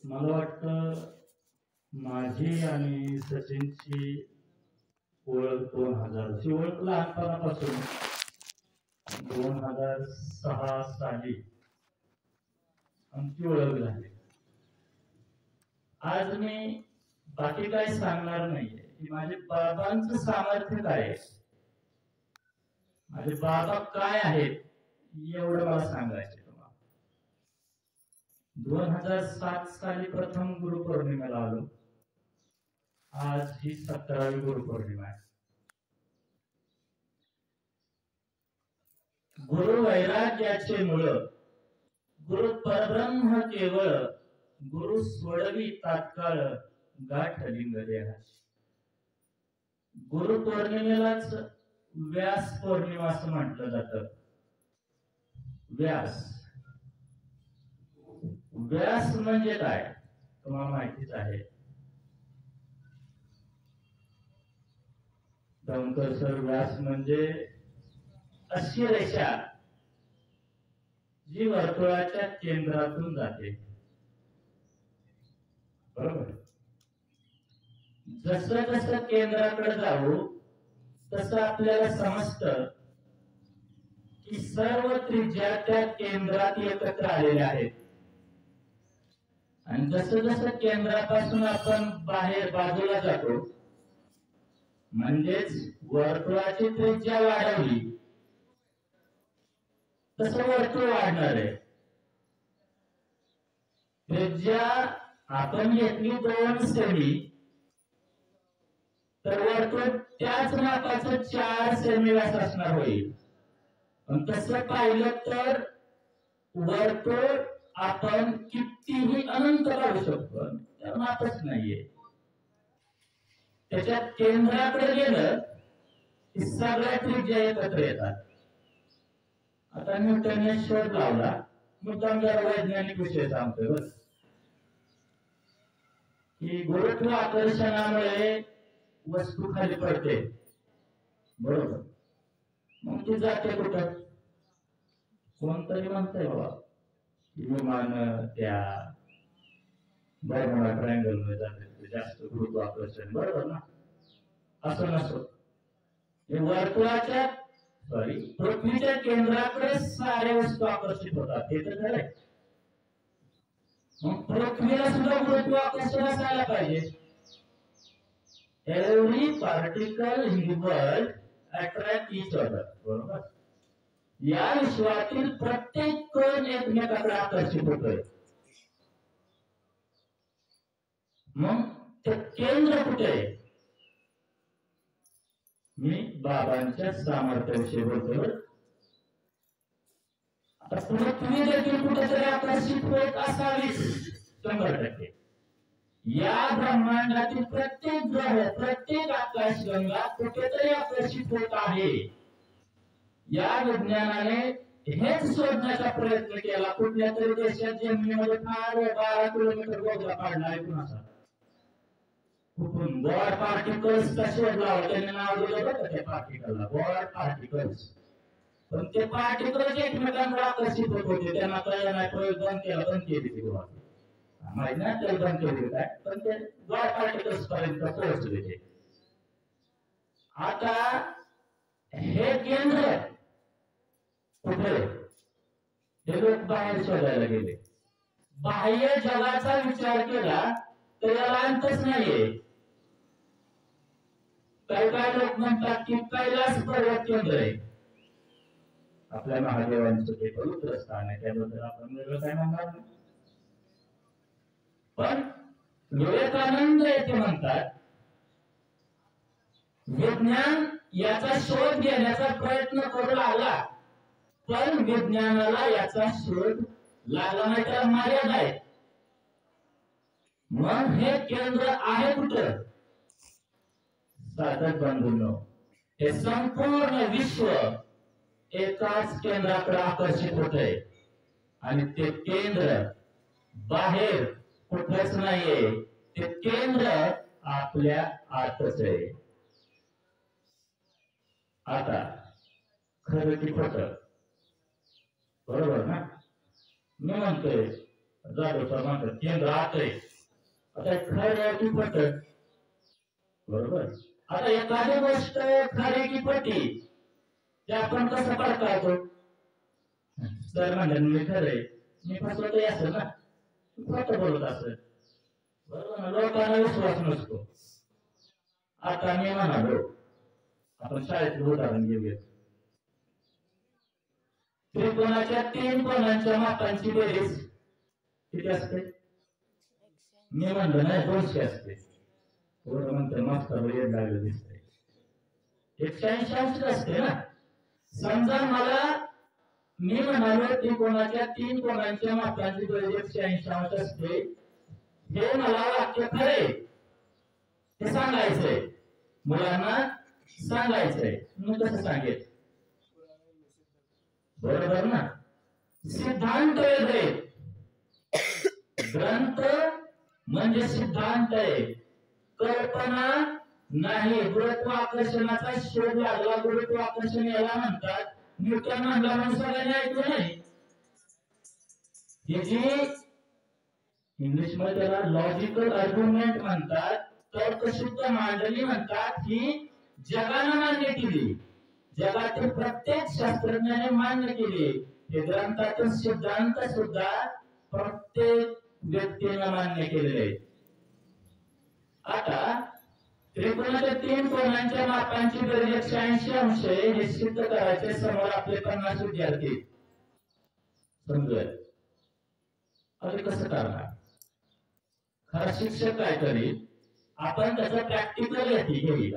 मला वाटतं माझी आणि सचिनची ओळख 2000ची ओळख लहानपणापासून 2006 साली आमची ओळख झाली. आज मी बाकी काय सांगणार नाहीये की माझे बाबांचं सामर्थ्य काय आहे, माझे बाबा काय आहेत एवढं मला सांगायचं. 2007 साली प्रथम गुरुपौर्णिमेला आलो. आज ही 17वी गुरुपौर्णिमा आहे. गुरु वैराग्याचे मूळ, गुरु परब्रह्म केवळ, गुरु सोडवी तात्काळ गाठ लिंग देहाची. गुरुपौर्णिमेलाच व्यास पौर्णिमा असं म्हटलं जातं. व्यास व्यास म्हणजे काय तुम्हाला माहितीच आहे. दंकर सर, व्यास म्हणजे अशी रेषा जी वर्तुळाच्या केंद्रातून जाते. बरोबर. जसं जसं केंद्राकडे जाऊ तसं आपल्याला समजतं की सर्व त्रिज्या त्या केंद्रात एकत्र आलेल्या आहेत. आणि जसं जसं केंद्रापासून आपण बाहेर बाजूला जातो, म्हणजेच वर्तुळाची त्रिज्या वाढवली तसं वर्तुळ वाढणार आहे. त्रिज्या आपण घेतली 2 सेमी तर वर्तुळ त्याच मापाचं 4 सेमी व्यास असणार होईल. पण तसं पाहिलं तर वर्तुळ आपण कितीही अनंत काढू शकतो, त्या मापच नाहीये. त्याच्या केंद्राकडे गेलं की सगळ्या त्रिज्या एकत्र येतात. आता न्यूटनने शोध लावला, मुद्दाम जरा वैज्ञानिक विषय सांगतोय बस, की गुरुत्वाकर्षणामुळे वस्तू खाली पडते. बरोबर. मग ती जाते कुठं? कोणतरी म्हणतंय बाबा विमान त्या बर्मुडा ट्रायंगल मध्ये जाते, जास्त गुरुत्वाकर्षण. बरोबर ना? असं नसो, वर्तुळाच्या पृथ्वीच्या केंद्राकडे सारे वस्तू आकर्षित होतात. हे तर खरंय. मग पृथ्वीला सुद्धा गुरुत्वाकर्षण असायला पाहिजे. Every particle in the world attract each other. बरोबर. या विश्वातील प्रत्येक कण एकमेकाकडे आकर्षित होतोय. मग ते केंद्र कुठे आहे? मी बाबांच्या सामर्थ्याविषयी बोलतोय. पृथ्वी देखील कुठेतरी आकर्षित होत असावी 100%. या ब्रह्मांडातील प्रत्येक ग्रह, प्रत्येक आकाशगंगा कुठेतरी आकर्षित होत आहे. या विज्ञानाने हेच शोधण्याचा प्रयत्न केला. कुठल्या तरी देशात जमिनीमध्ये फार 12 किलोमीटर बोगदा काढला आहे कुणाचा. कुठून? गॉड पार्टिकल्सचा शोध लावला. त्याने नाव दिलं बरं त्या पार्टिकलला, गॉड पार्टिकल्स. पण ते पार्टिकल्स एकमेकांकडे आकर्षित होत होते. त्यांना कळलं नाही, प्रयोग बंद केला, बंद केली ती गोवा माहित नाही त्याला बंद केली काय, पण ते गॉड पार्टिकल्स पर्यंत पोहोचले ते. आता हे केंद्र कुठे? हे लोक बाहेर शोधायला गेले. बाह्य जगाचा विचार केला तर याला अंतच नाहीये. काही लोक म्हणतात की कैलास पर्वत केंद्र आहे. आपल्या महादेवांचं ते पवित्र स्थान आहे, त्याबद्दल आपण वेगळं काय म्हणणार नाही. पण विवेकानंद येथे म्हणतात विज्ञान याचा शोध घेण्याचा प्रयत्न करू लागला, पण विज्ञानाला याचा शोध लागला नाही, त्याला मर्यादा आहे. मग हे केंद्र आहे कुठं? साधक बंधूंनो, हे संपूर्ण विश्व एकाच केंद्राकडे आकर्षित होतंय. आणि ते केंद्र बाहेर कुठेच नाहीये. ते केंद्र आपल्या आतच आहे. आता खरं की खोटं? बरोबर ना? मी म्हणतोय जाधवचा म्हणतात केंद्र आत आहे. आता खरं की पटत, बरोबर. आता एखादी गोष्ट खरी की पटी ते आपण कसं पडताळतो? सर म्हणलं मी खरंय, मी फसवतही असेल ना, खोटं बोलत असेल, बरोबर ना. लोकांना विश्वास नसतो. आता मी म्हणालो, आपण शाळेतलं उदाहरण घेऊया. त्रिकोणाच्या 3 कोणांच्या मापांची बेरीज किती असते? मी म्हणलं नाही 200 असते. बरोबर म्हणतं मास्तर येड लागलं दिसतंय. 180 अंश असते ना. समजा मला, मी म्हणालो त्रिकोणाच्या 3 कोणांच्या मापांची बेरीज 180 अंश असते, हे मला वाक्य खरे हे सांगायचंय, मुलांना सांगायचंय. मी कसं सांगेल? बरोबर ना. सिद्धांत वेगळे, ग्रंथ म्हणजे सिद्धांत आहे, कल्पना नाही. गुरुत्वाकर्षणाचा शोध लागला, गुरुत्वाकर्षण याला म्हणतात. न्यूटन म्हणला म्हणून सगळ्यांनी ऐकलं नाही. ही जी इंग्लिश मध्ये त्याला लॉजिकल आर्ग्युमेंट म्हणतात, तर्कशुद्ध मांडणी म्हणतात, ही जगानं मान्य केली, जगातील प्रत्येक शास्त्रज्ञाने मान्य केली. हे ग्रंथातील सिद्धांत सुद्धा प्रत्येक व्यक्तीने मान्य केलेले. आता त्रिकोणाच्या 3 कोणांच्या मापांची बेरीज 180 अंश हे सिद्ध करायचे. समोर आपले 50 विद्यार्थी. समजूया अरे कसं करणार? खरा शिक्षक काय करेल, आपण त्याचा प्रॅक्टिकल घेईल.